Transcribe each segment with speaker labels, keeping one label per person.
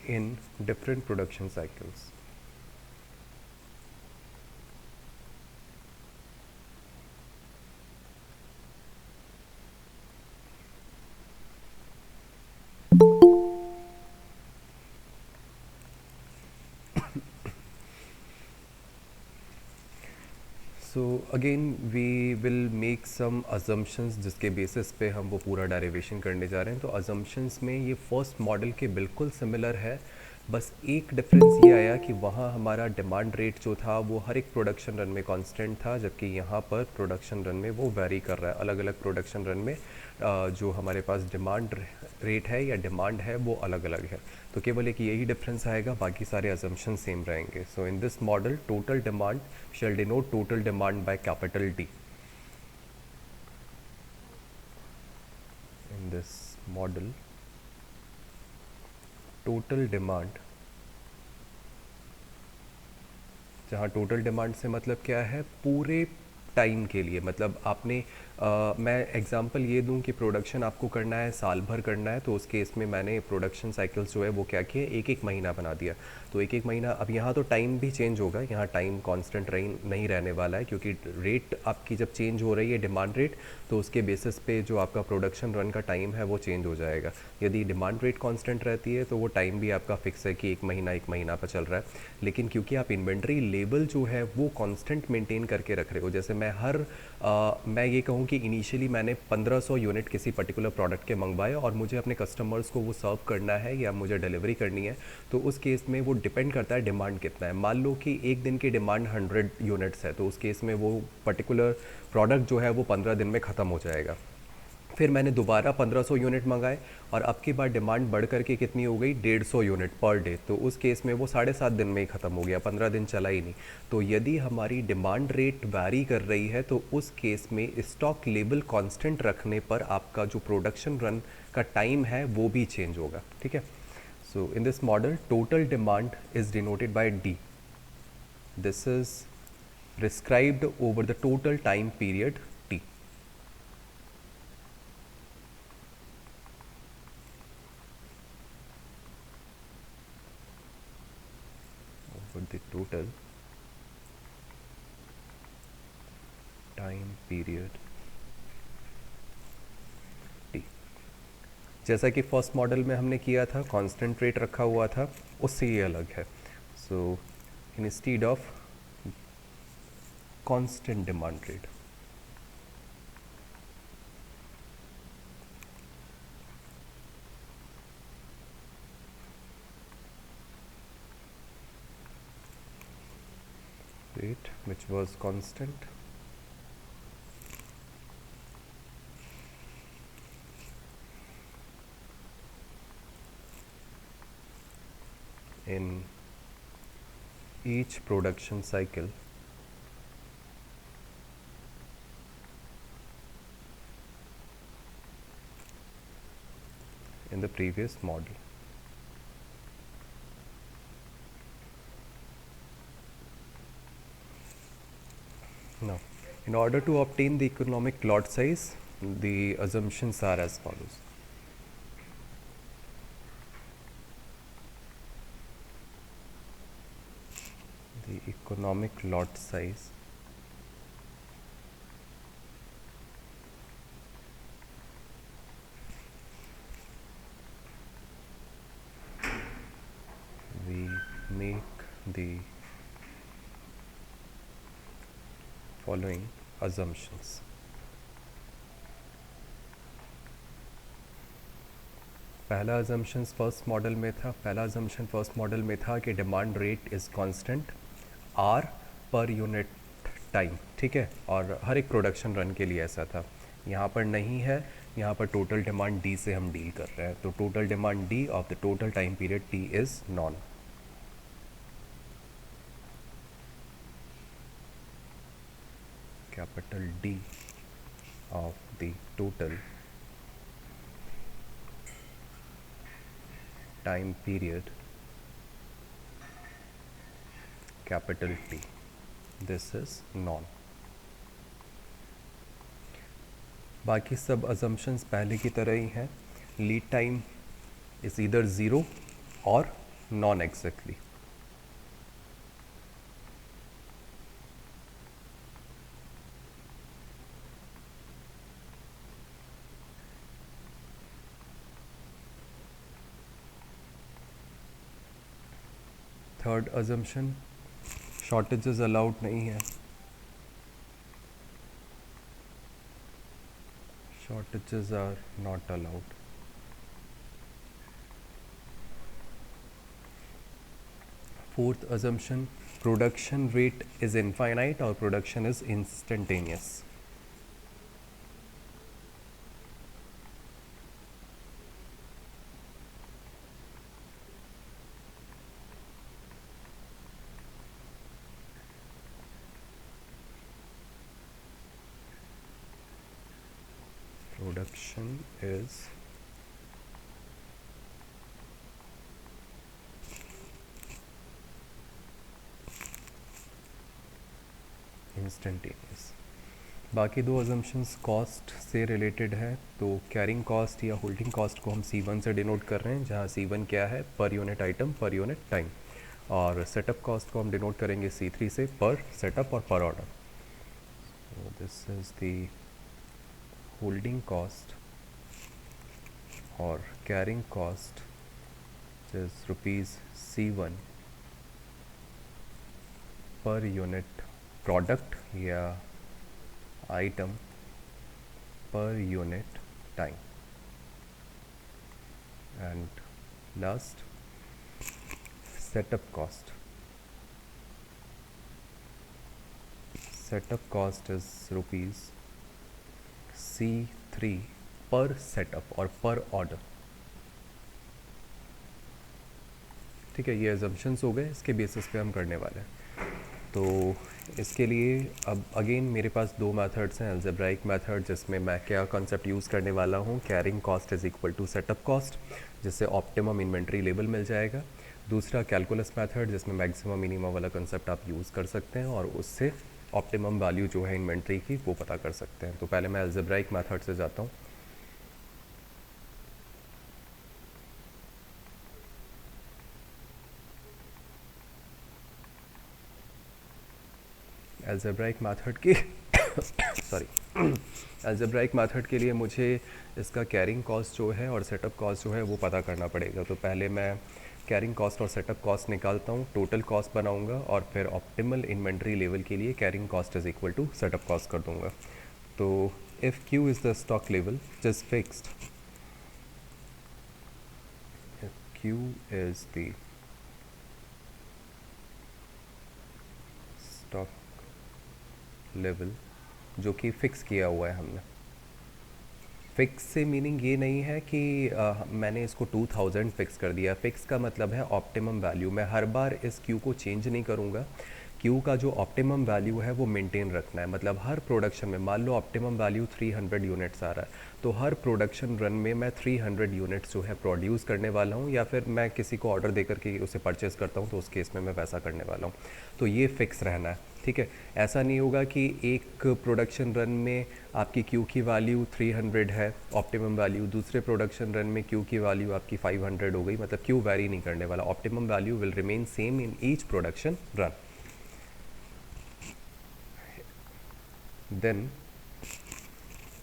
Speaker 1: in different production cycles. So again we will make some assumptions जिसके basis पे हम वो पूरा डेरिवेशन करने जा रहे हैं. तो अजम्पशंस में ये फर्स्ट मॉडल के बिल्कुल सिमिलर है, बस एक डिफरेंस ये आया कि वहाँ हमारा डिमांड रेट जो था वो हर एक प्रोडक्शन रन में कांस्टेंट था, जबकि यहाँ पर प्रोडक्शन रन में वो वेरी कर रहा है. अलग अलग प्रोडक्शन रन में जो हमारे पास डिमांड रेट है या डिमांड है वो अलग अलग है. तो केवल एक यही डिफरेंस आएगा, बाकी सारे अजम्पशन सेम रहेंगे. So in this model total demand shall denote total demand by capital D. In this model, total demand, जहाँ टोटल डिमांड से मतलब क्या है, पूरे टाइम के लिए. मतलब आपने मैं एग्जांपल ये दूं कि प्रोडक्शन आपको करना है साल भर करना है, तो उस केस में मैंने प्रोडक्शन साइकिल्स जो है वो क्या किए, एक एक महीना बना दिया. तो एक एक महीना, अब यहाँ तो टाइम भी चेंज होगा, यहाँ टाइम कांस्टेंट नहीं रहने वाला है, क्योंकि रेट आपकी जब चेंज हो रही है डिमांड रेट, तो उसके बेसिस पे जो आपका प्रोडक्शन रन का टाइम है वो चेंज हो जाएगा. यदि डिमांड रेट कांस्टेंट रहती है तो वो टाइम भी आपका फिक्स है कि एक महीना पर चल रहा है. लेकिन क्योंकि आप इन्वेंट्री लेवल जो है वो कांस्टेंट मेंटेन करके रख रहे हो, जैसे मैं ये कहूँ कि इनिशियली मैंने 1500 यूनिट किसी पर्टिकुलर प्रोडक्ट के मंगवाए और मुझे अपने कस्टमर्स को वो सर्व करना है या मुझे डिलीवरी करनी है, तो उस केस में वो डिपेंड करता है डिमांड कितना है. मान लो कि एक दिन की डिमांड 100 यूनिट्स है, तो उस केस में वो पर्टिकुलर प्रोडक्ट जो है वो 15 दिन में ख़त्म हो जाएगा. फिर मैंने दोबारा 1500 यूनिट मंगाए और अब की बार डिमांड बढ़ करके कितनी हो गई, 150 यूनिट पर डे. तो उस केस में वो 7.5 दिन में ही ख़त्म हो गया, 15 दिन चला ही नहीं. तो यदि हमारी डिमांड रेट वैरी कर रही है तो उस केस में स्टॉक लेवल कांस्टेंट रखने पर आपका जो प्रोडक्शन रन का टाइम है वो भी चेंज होगा. ठीक है. So in this model total demand is denoted by D. This is prescribed over the total time period t. Over the total time period t. जैसा कि फर्स्ट मॉडल में हमने किया था, कांस्टेंट रेट रखा हुआ था, उससे ये अलग है. So instead of constant demand rate, rate which was constant in each production cycle in the previous model. Now, in order to obtain the economic lot size, the assumptions are as follows. The economic lot size we make the following assumptions. पहला assumptions first model में था, पहला assumption first model में था कि demand rate is constant R per unit time. ठीक है. और हर एक प्रोडक्शन रन के लिए ऐसा था. यहाँ पर नहीं है, यहाँ पर टोटल डिमांड डी से हम डील कर रहे हैं. तो total demand D of the total time period T is known. Capital D of the total time period capital T, this is known. बाकी सब अजम्पशंस पहले की तरह ही हैं. Lead time is either zero और known exactly. Third assumption, shortages allowed नहीं है, shortages are not allowed. Fourth assumption, production rate is infinite or production is instantaneous. Production is instantaneous. बाकी दो अजम्पशंस कॉस्ट से रिलेटेड है, तो carrying cost या holding cost को हम C1 से डिनोट कर रहे हैं, जहाँ C1 क्या है, पर यूनिट आइटम पर यूनिट टाइम, और सेटअप कॉस्ट को हम डिनोट करेंगे C3 से, पर सेटअप और पर order. So this is the holding cost or carrying cost, which is rupees C1 per unit product या item per unit time. And last, setup cost. Setup cost is rupees C3 पर setup और पर order. ठीक है, ये assumptions हो गए, इसके बेसिस पे हम करने वाले हैं। तो इसके लिए अब अगेन मेरे पास दो मेथड्स हैं, अलजेब्राइक मेथड जिसमें मैं क्या कॉन्सेप्ट यूज़ करने वाला हूँ, carrying cost is equal to setup cost, जिससे ऑप्टिमम इन्वेंट्री लेवल मिल जाएगा। दूसरा कैलकुलस मेथड जिसमें मैक्सिमम मिनिमम वाला कंसेप्ट आप यूज़ कर सकते हैं और उससे ऑप्टिमम वैल्यू जो है इन्वेंट्री की वो पता कर सकते हैं। तो पहले मैं अलजेब्राइक मेथड से जाता हूँ। अलजेब्राइक मेथड की सॉरी अलजेब्राइक मेथड के लिए मुझे इसका कैरिंग कॉस्ट जो है और सेटअप कॉस्ट जो है वो पता करना पड़ेगा। तो पहले मैं कैरिंग कॉस्ट और सेटअप कॉस्ट निकालता हूँ, टोटल कॉस्ट बनाऊँगा और फिर ऑप्टिमल इन्वेंट्री लेवल के लिए carrying cost is equal to setup cost कर दूँगा। तो if Q is the stock level which is fixed, if Q is the stock level जो कि फ़िक्स किया हुआ है हमने। फ़िक्स से मीनिंग ये नहीं है कि मैंने इसको 2000 फ़िक्स कर दिया। फ़िक्स का मतलब है ऑप्टिमम वैल्यू। मैं हर बार इस क्यू को चेंज नहीं करूँगा। क्यू का जो ऑप्टिमम वैल्यू है वो मेंटेन रखना है। मतलब हर प्रोडक्शन में, मान लो ऑप्टिमम वैल्यू 300 यूनिट्स आ रहा है, तो हर प्रोडक्शन रन में मैं 300 यूनिट्स जो है प्रोड्यूस करने वाला हूँ, या फिर मैं किसी को ऑर्डर देकर के उसे परचेज़ करता हूँ तो उस केस में मैं वैसा करने वाला हूँ। तो ये फ़िक्स रहना है, ठीक है। ऐसा नहीं होगा कि एक प्रोडक्शन रन में आपकी क्यू की वैल्यू 300 है ऑप्टिमम वैल्यू, दूसरे प्रोडक्शन रन में क्यू की वैल्यू आपकी 500 हो गई। मतलब क्यू वैरी नहीं करने वाला, optimum value will remain same in each production run. Then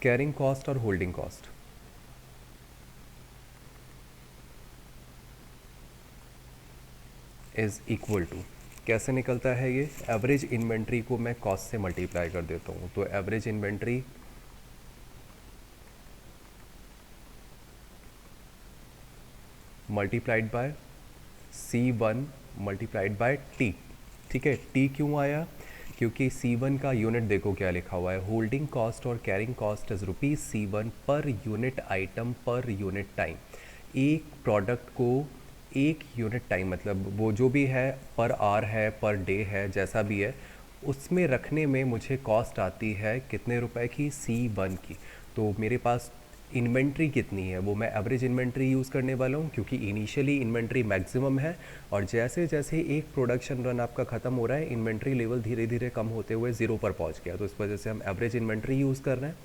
Speaker 1: carrying cost और holding cost, is equal to, कैसे निकलता है ये, एवरेज इन्वेंट्री को मैं कॉस्ट से मल्टीप्लाई कर देता हूँ। तो average inventory multiplied by C1 multiplied by T। ठीक है, T क्यों आया, क्योंकि C1 का यूनिट देखो क्या लिखा हुआ है, होल्डिंग कॉस्ट और carrying cost is rupees C1 per unit item पर यूनिट टाइम। एक प्रोडक्ट को एक यूनिट टाइम, मतलब वो जो भी है पर आवर है, पर डे है, जैसा भी है, उसमें रखने में मुझे कॉस्ट आती है कितने रुपए की, C1 की। तो मेरे पास इन्वेंट्री कितनी है, वो मैं एवरेज इन्वेंट्री यूज़ करने वाला हूँ, क्योंकि इनिशियली इन्वेंट्री मैक्सिमम है और जैसे जैसे एक प्रोडक्शन रन आपका ख़त्म हो रहा है, इन्वेंट्री लेवल धीरे धीरे कम होते हुए ज़ीरो पर पहुँच गया। तो इस वजह से हम एवरेज इन्वेंट्री यूज़ कर रहे हैं।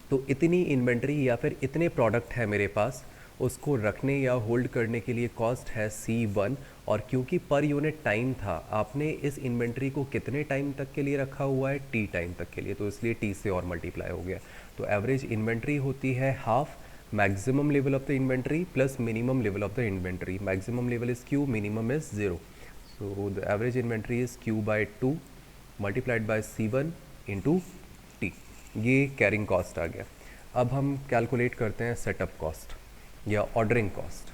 Speaker 1: तो इतनी इन्वेंट्री या फिर इतने प्रोडक्ट है मेरे पास, उसको रखने या होल्ड करने के लिए कॉस्ट है C1। और क्योंकि पर यूनिट टाइम था, आपने इस इन्वेंट्री को कितने टाइम तक के लिए रखा हुआ है, T टाइम तक के लिए, तो इसलिए T से और मल्टीप्लाई हो गया। तो एवरेज इन्वेंट्री होती है half maximum level of the inventory plus minimum level of the inventory. Maximum level is Q, minimum is 0। So the average inventory is Q/2 multiplied by C1 into T। ये carrying cost आ गया। अब हम calculate करते हैं setup cost या ordering cost.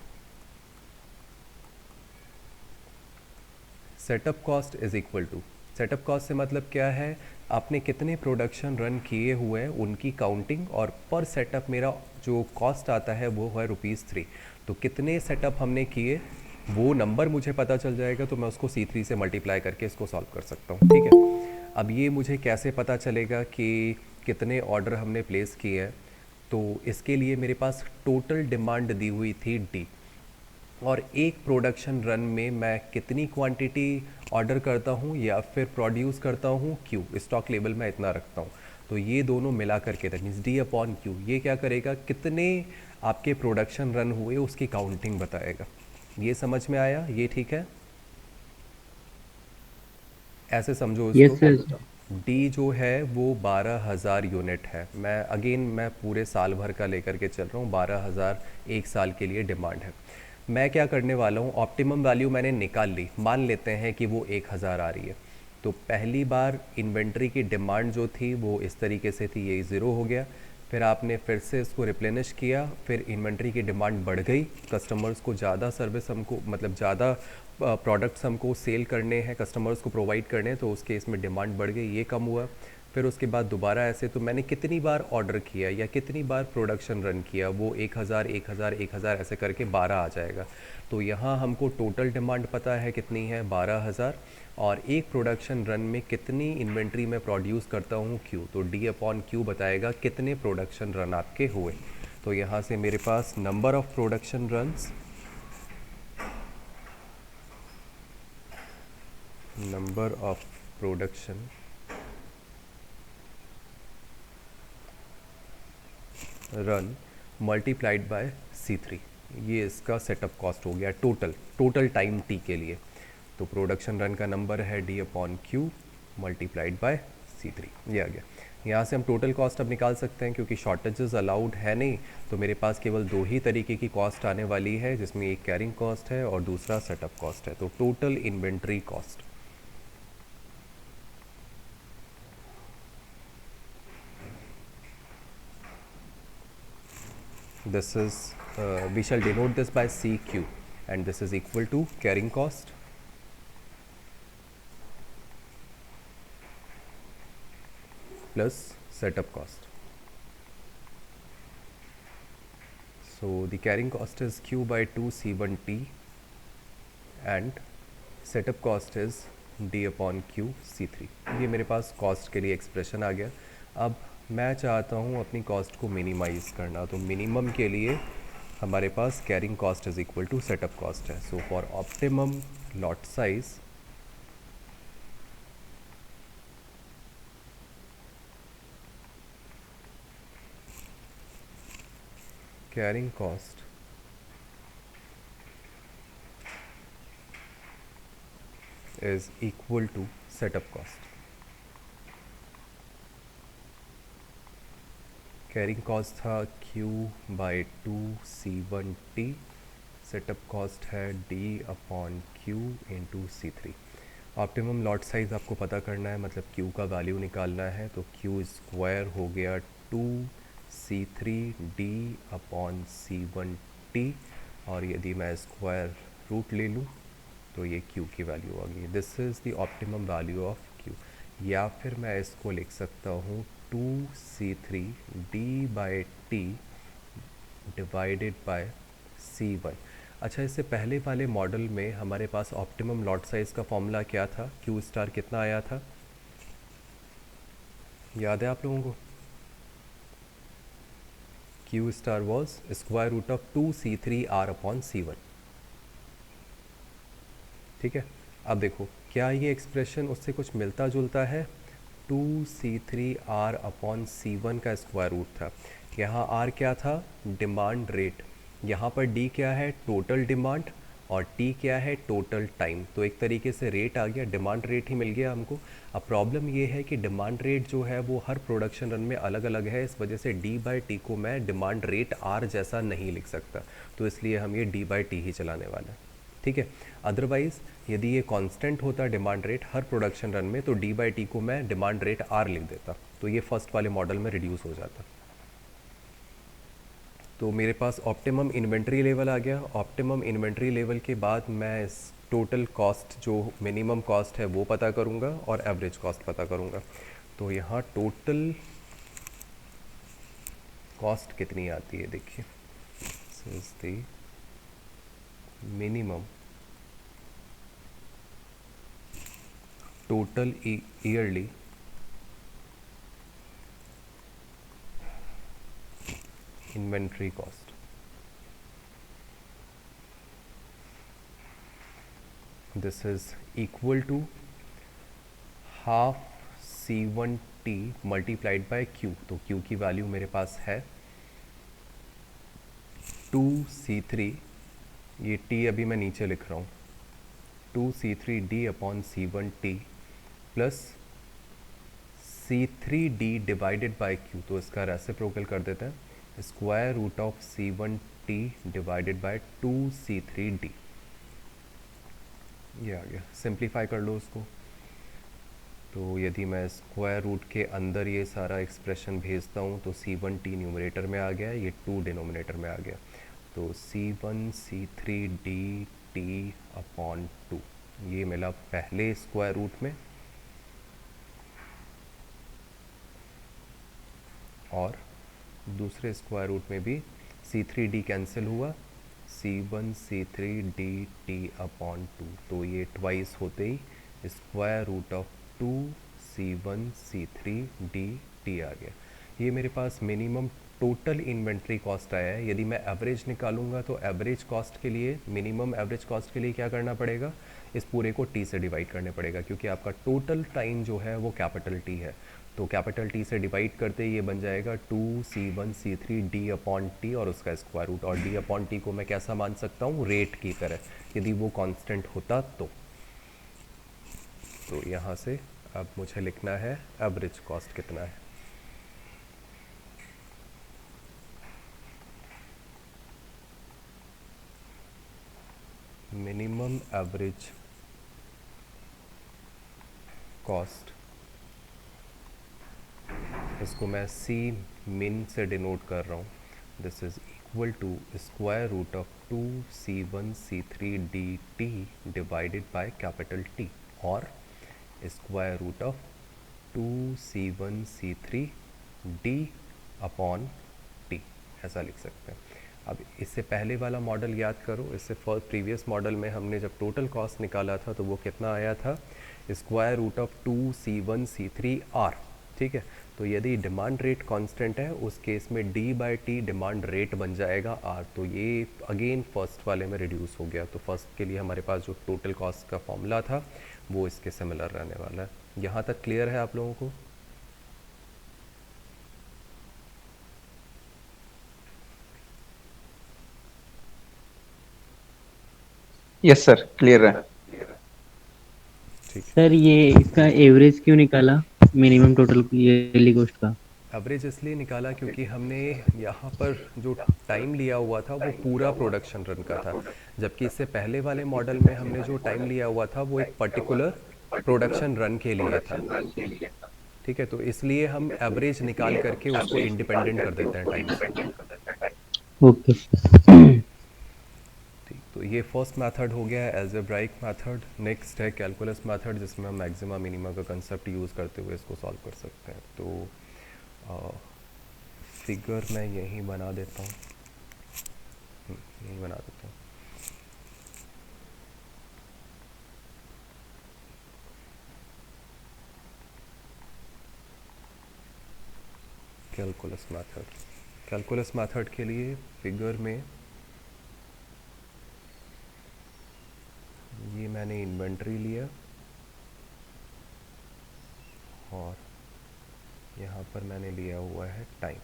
Speaker 1: Setup cost is equal to, setup cost से मतलब क्या है, आपने कितने प्रोडक्शन रन किए हुए हैं उनकी काउंटिंग, और पर सेटअप मेरा जो कॉस्ट आता है वो है ₹3। तो कितने सेटअप हमने किए वो नंबर मुझे पता चल जाएगा, तो मैं उसको C3 से मल्टीप्लाई करके इसको सॉल्व कर सकता हूँ। ठीक है, अब ये मुझे कैसे पता चलेगा कि कितने ऑर्डर हमने प्लेस किए हैं, तो इसके लिए मेरे पास टोटल डिमांड दी हुई थी D, और एक प्रोडक्शन रन में मैं कितनी क्वांटिटी ऑर्डर करता हूँ या फिर प्रोड्यूस करता हूँ, Q, स्टॉक लेवल मैं इतना रखता हूँ। तो ये दोनों मिला करके तक मीन्स D/Q, ये क्या करेगा, कितने आपके प्रोडक्शन रन हुए उसकी काउंटिंग बताएगा। ये समझ में आया, ये ठीक है, ऐसे समझो इसको।
Speaker 2: Yes sir.
Speaker 1: डी जो है वो 12,000 यूनिट है। मैं पूरे साल भर का लेकर के चल रहा हूँ, 12,000 एक साल के लिए डिमांड है। मैं क्या करने वाला हूँ, ऑप्टिमम वैल्यू मैंने निकाल ली, मान लेते हैं कि वो 1,000 आ रही है। तो पहली बार इन्वेंट्री की डिमांड जो थी वो इस तरीके से थी, ये ज़ीरो हो गया। फिर आपने फिर से इसको रिप्लेनिश किया, फिर इन्वेंट्री की डिमांड बढ़ गई, कस्टमर्स को ज़्यादा सर्विस हमको मतलब ज़्यादा प्रोडक्ट्स हमको सेल करने हैं, कस्टमर्स को प्रोवाइड करने हैं, तो उस केस में डिमांड बढ़ गई, ये कम हुआ। फिर उसके बाद दोबारा ऐसे, तो मैंने कितनी बार ऑर्डर किया या कितनी बार प्रोडक्शन रन किया, वो 1,000 1,000 1,000 ऐसे करके 12 आ जाएगा। तो यहाँ हमको टोटल डिमांड पता है कितनी है, 12,000, और एक प्रोडक्शन रन में कितनी इन्वेंट्री में प्रोड्यूस करता हूँ, Q, तो D/Q बताएगा कितने प्रोडक्शन रन आपके हुए। तो यहाँ से मेरे पास number of production runs, number of production run multiplied by C3, ये इसका सेटअप कॉस्ट हो गया टोटल टाइम T के लिए। तो प्रोडक्शन रन का नंबर है D/Q मल्टीप्लाइड बाय C3, ये आ गया। यहाँ से हम टोटल कॉस्ट अब निकाल सकते हैं, क्योंकि शॉर्टेजेस अलाउड है नहीं, तो मेरे पास केवल दो ही तरीके की कॉस्ट आने वाली है, जिसमें एक कैरिंग कॉस्ट है और दूसरा सेटअप कॉस्ट है। तो total inventory cost, this is we shall denote this by CQ, and this is equal to carrying cost plus setup cost. So the carrying cost is Q/2 C1T and setup cost is D/Q C3। ये मेरे पास cost के लिए expression आ गया। अब मैं चाहता हूँ अपनी कॉस्ट को मिनिमाइज़ करना, तो मिनिमम के लिए हमारे पास carrying cost is equal to setup cost है। So for optimum lot size, carrying cost is equal to setup cost। Carrying cost था Q/2 C1T, सेटअप कॉस्ट है D/Q into C3। Optimum lot size आपको पता करना है, मतलब Q का value निकालना है, तो Q स्क्वायर हो गया 2C3D/C1T, और यदि मैं स्क्वायर रूट ले लूँ तो ये Q की वैल्यू आ गई। This is the optimum value of Q। या फिर मैं इसको लिख सकता हूँ 2C3D/T डिवाइडेड बाय C1। अच्छा, इससे पहले वाले मॉडल में हमारे पास ऑप्टिमम लॉट साइज़ का फॉर्मूला क्या था, Q* कितना आया था, याद है आप लोगों को? Q* was square root of 2C3R/C1। ठीक है, अब देखो क्या ये एक्सप्रेशन उससे कुछ मिलता जुलता है। 2C3R/C1 का स्क्वायर रूट था, यहाँ R क्या था, डिमांड रेट, यहाँ पर डी क्या है, टोटल डिमांड, और टी क्या है, टोटल टाइम। तो एक तरीके से रेट आ गया, डिमांड रेट ही मिल गया हमको। अब प्रॉब्लम ये है कि डिमांड रेट जो है वो हर प्रोडक्शन रन में अलग अलग है, इस वजह से डी बाई टी को मैं डिमांड रेट आर जैसा नहीं लिख सकता, तो इसलिए हम ये डी बाई टी ही चलाने वाला है। ठीक है, अदरवाइज़ यदि ये कांस्टेंट होता डिमांड रेट हर प्रोडक्शन रन में, तो डी बाई टी को मैं डिमांड रेट आर लिख देता, तो ये फर्स्ट वाले मॉडल में रिड्यूस हो जाता। तो मेरे पास ऑप्टिमम इन्वेंट्री लेवल आ गया। ऑप्टिमम इन्वेंट्री लेवल के बाद मैं इस टोटल कॉस्ट जो मिनिमम कॉस्ट है वो पता करूँगा और एवरेज कॉस्ट पता करूँगा। तो यहाँ टोटल कॉस्ट कितनी आती है देखिए, since the minimum total yearly inventory cost, this is equal to half C1T multiplied by Q। तो Q की वैल्यू मेरे पास है 2C3, ये T अभी मैं नीचे लिख रहा हूँ, 2C3D upon C1T plus C3D divided by Q। तो इसका रेसिप्रोकल कर देते हैं, square root of C1T divided by 2C3D। ये आ गया, सिंप्लीफाई कर लो उसको। तो यदि मैं स्क्वायर रूट के अंदर ये सारा एक्सप्रेशन भेजता हूँ तो C1T न्यूमरेटर में आ गया, ये 2 डिनोमिनेटर में आ गया, तो C1C3D T अपॉन 2 ये मिला पहले स्क्वायर रूट में, और दूसरे स्क्वायर रूट में भी C3D कैंसिल हुआ, C1C3D T अपॉन 2, तो ये ट्वाइस होते ही square root of 2C1C3D T आ गया। ये मेरे पास मिनिमम टोटल इन्वेंट्री कॉस्ट आया है। यदि मैं एवरेज निकालूंगा तो एवरेज कॉस्ट के लिए, मिनिमम एवरेज कॉस्ट के लिए क्या करना पड़ेगा, इस पूरे को टी से डिवाइड करने पड़ेगा, क्योंकि आपका टोटल टाइम जो है वो कैपिटल टी है। तो कैपिटल टी से डिवाइड करते ही ये बन जाएगा 2C1C3D अपॉन टी और उसका स्क्वायर रूट, और डी अपॉन टी को मैं कैसा मान सकता हूँ, रेट की तरह, यदि वो कांस्टेंट होता तो यहाँ से अब मुझे लिखना है एवरेज कॉस्ट कितना है। मिनिमम एवरेज कॉस्ट, इसको मैं सी मिन से डिनोट कर रहा हूँ, this is equal to square root of 2C1C3D T divided by capital T, और square root of 2C1C3D upon T, ऐसा लिख सकते हैं। अब इससे पहले वाला मॉडल याद करो, इससे प्रीवियस मॉडल में हमने जब टोटल कॉस्ट निकाला था तो वो कितना आया था, स्क्वायर रूट ऑफ 2C1C3R। ठीक है, तो यदि डिमांड रेट कांस्टेंट है उस केस में D by T demand rate बन जाएगा R। तो ये अगेन फर्स्ट वाले में रिड्यूस हो गया, तो फर्स्ट के लिए हमारे पास जो टोटल कॉस्ट का फॉर्मूला था वो इसके सिमिलर रहने वाला है। यहाँ तक क्लियर है आप लोगों को?
Speaker 2: यस सर, क्लियर है।
Speaker 1: ठीक
Speaker 3: सर ये इसका एवरेज क्यों निकाला, मिनिमम टोटल ईयरली कॉस्ट का?
Speaker 1: है, एवरेज इसलिए निकाला क्योंकि हमने यहाँ पर जो टाइम लिया हुआ था वो पूरा प्रोडक्शन रन का था, जबकि इससे पहले वाले मॉडल में हमने जो टाइम लिया हुआ था वो एक पर्टिकुलर प्रोडक्शन रन के लिए था। ठीक है, तो इसलिए हम एवरेज निकाल करके उसको इंडिपेंडेंट कर देते हैं टाइम से।
Speaker 3: ओके।
Speaker 1: ठीक, तो ये फर्स्ट मेथड हो गया है एल्जेब्राइक मेथड। नेक्स्ट है कैलकुलस मेथड, जिसमें हम मैक्सिमा मिनिमा का कंसेप्ट यूज़ करते हुए इसको सॉल्व कर सकते हैं। तो फिगर मैं यहीं बना देता हूँ, यहीं बना देता हूँ। कैलकुलस मेथड, कैलकुलस मेथड के लिए फिगर में ये मैंने इन्वेंट्री लिया और यहाँ पर मैंने लिया हुआ है टाइम।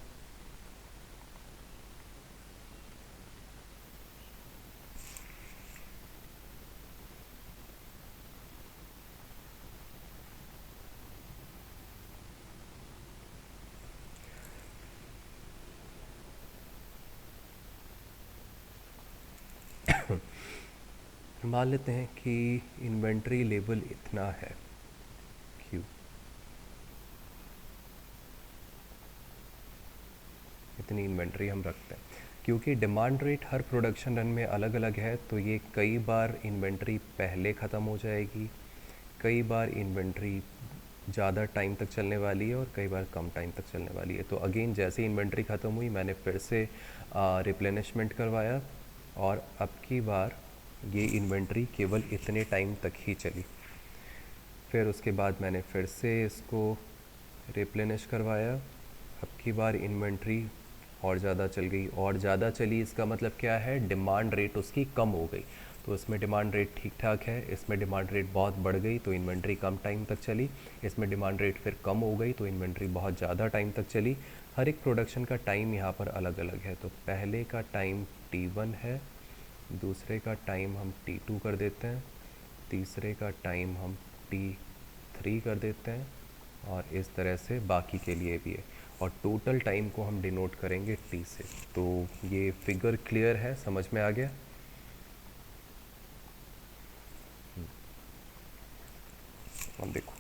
Speaker 1: मान लेते हैं कि इन्वेंट्री लेवल इतना है क्यू, इतनी इन्वेंट्री हम रखते हैं। क्योंकि डिमांड रेट हर प्रोडक्शन रन में अलग अलग है, तो ये कई बार इन्वेंट्री पहले ख़त्म हो जाएगी, कई बार इन्वेंट्री ज़्यादा टाइम तक चलने वाली है और कई बार कम टाइम तक चलने वाली है। तो अगेन जैसे इन्वेंट्री ख़त्म हुई मैंने फिर से रिप्लेनिशमेंट करवाया और अब की बार ये इन्वेंट्री केवल इतने टाइम तक ही चली। फिर उसके बाद मैंने फिर से इसको रिप्लेनिश करवाया, अब की बार इन्वेंट्री और ज़्यादा चल गई, और ज़्यादा चली इसका मतलब क्या है, डिमांड रेट उसकी कम हो गई। तो इसमें डिमांड रेट ठीक ठाक है, इसमें डिमांड रेट बहुत बढ़ गई तो इन्वेंट्री कम टाइम तक चली, इसमें डिमांड रेट फिर कम हो गई तो इन्वेंट्री बहुत ज़्यादा टाइम तक चली। हर एक प्रोडक्शन का टाइम यहाँ पर अलग अलग है। तो पहले का टाइम T1 है, दूसरे का टाइम हम T2 कर देते हैं, तीसरे का टाइम हम T3 कर देते हैं, और इस तरह से बाकी के लिए भी है। और टोटल टाइम को हम डिनोट करेंगे T से। तो ये फिगर क्लियर है, समझ में आ गया? अब देखो,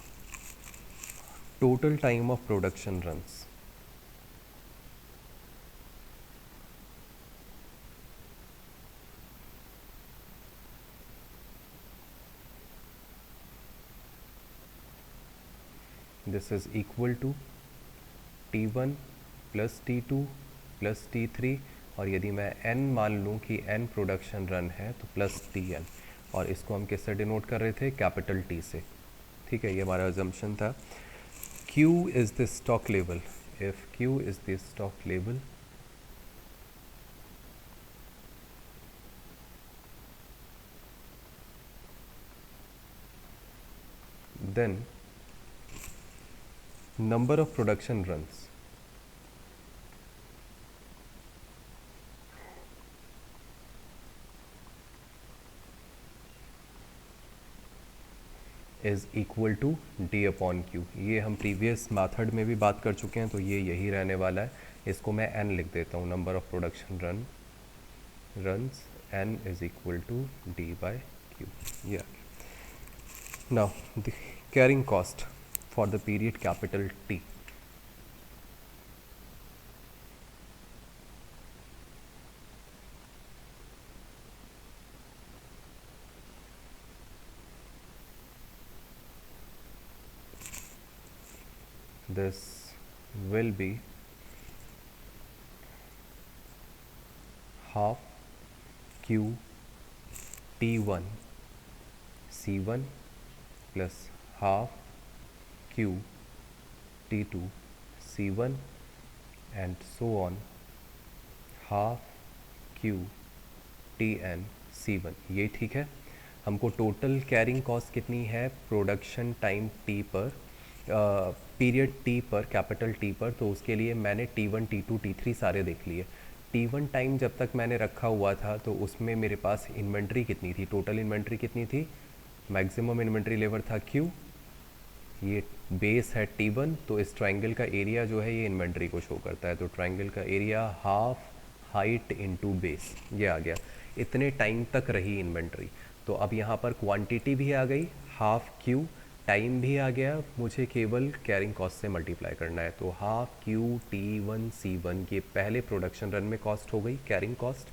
Speaker 1: total time of production runs, this is equal to T1 plus T2 plus T3, और यदि मैं n मान लूँ कि n प्रोडक्शन रन है तो प्लस Tn, और इसको हम किससे डिनोट कर रहे थे, कैपिटल T से। ठीक है, ये हमारा अजम्पशन था। Q is the stock level. If Q is the stock level, then number of production runs is equal to D upon Q. ये हम प्रीवियस मेथड में भी बात कर चुके हैं, तो ये यही रहने वाला है। इसको मैं n लिख देता हूँ, number of production runs n is equal to D by Q. ये आ गया। Now the carrying cost for the period capital T। This will be half Q T1 C1 plus half Q T2 C1 and so on, half Q Tn C1। ये ठीक है। हमको total carrying cost कितनी है production time T पर, period T पर, capital T पर, तो उसके लिए मैंने T1 T2 T3 सारे देख लिए। T1 टाइम जब तक मैंने रखा हुआ था तो उसमें मेरे पास इन्वेंट्री कितनी थी, टोटल इन्वेंट्री कितनी थी, मैक्सिमम इन्वेंट्री लेवल था Q, ये बेस है T1, तो इस ट्रायंगल का एरिया जो है ये इन्वेंट्री को शो करता है। तो ट्रायंगल का area half height into base, ये आ गया। इतने टाइम तक रही इन्वेंट्री। तो अब यहाँ पर क्वांटिटी भी आ गई, हाफ क्यू, टाइम भी आ गया, मुझे केवल कैरिंग कॉस्ट से मल्टीप्लाई करना है। तो हाफ क्यू T1 C1 के पहले प्रोडक्शन रन में कॉस्ट हो गई कैरिंग कॉस्ट।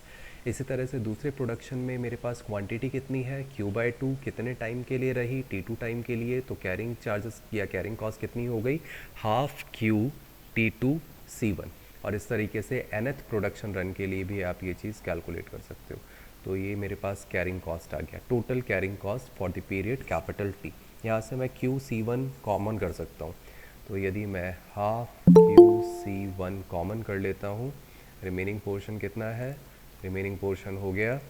Speaker 1: इसी तरह से दूसरे प्रोडक्शन में मेरे पास क्वांटिटी कितनी है, Q/2 कितने टाइम के लिए रही, T2 टाइम के लिए, तो कैरिंग चार्जेस या कैरिंग कॉस्ट कितनी हो गई, हाफ Q T2 C1। और इस तरीके से nth प्रोडक्शन रन के लिए भी आप ये चीज़ कैलकुलेट कर सकते हो। तो ये मेरे पास कैरिंग कॉस्ट आ गया, total carrying cost for the period capital T। यहाँ से मैं QC1 कॉमन कर सकता हूँ। तो यदि मैं हाफ QC1 कॉमन कर लेता हूँ, रिमेनिंग पोर्शन कितना है, रिमेनिंग पोर्शन हो गया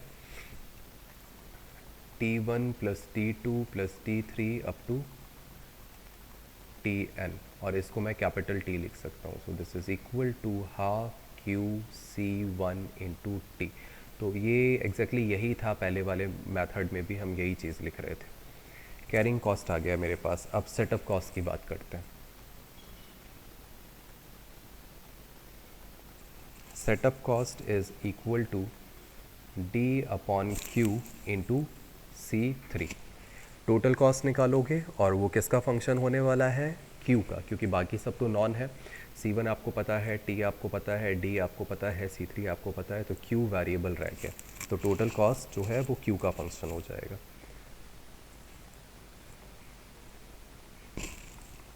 Speaker 1: T1 plus T2 plus T3 up to Tn, और इसको मैं कैपिटल T लिख सकता हूँ। So this is equal to half QC1 into T। तो ये एग्जैक्टली यही था, पहले वाले मेथड में भी हम यही चीज़ लिख रहे थे। कैरिंग कॉस्ट आ गया मेरे पास। अब सेटअप कॉस्ट की बात करते हैं। Setup cost is equal to D upon Q into C3। Total cost निकालोगे और वो किसका फंक्शन होने वाला है, Q का, क्योंकि बाकी सब तो नॉन है। C1 आपको पता है, T आपको पता है, D आपको पता है, C3 आपको पता है, तो Q वेरिएबल रह गया। तो टोटल कॉस्ट जो है वो Q का फंक्शन हो जाएगा।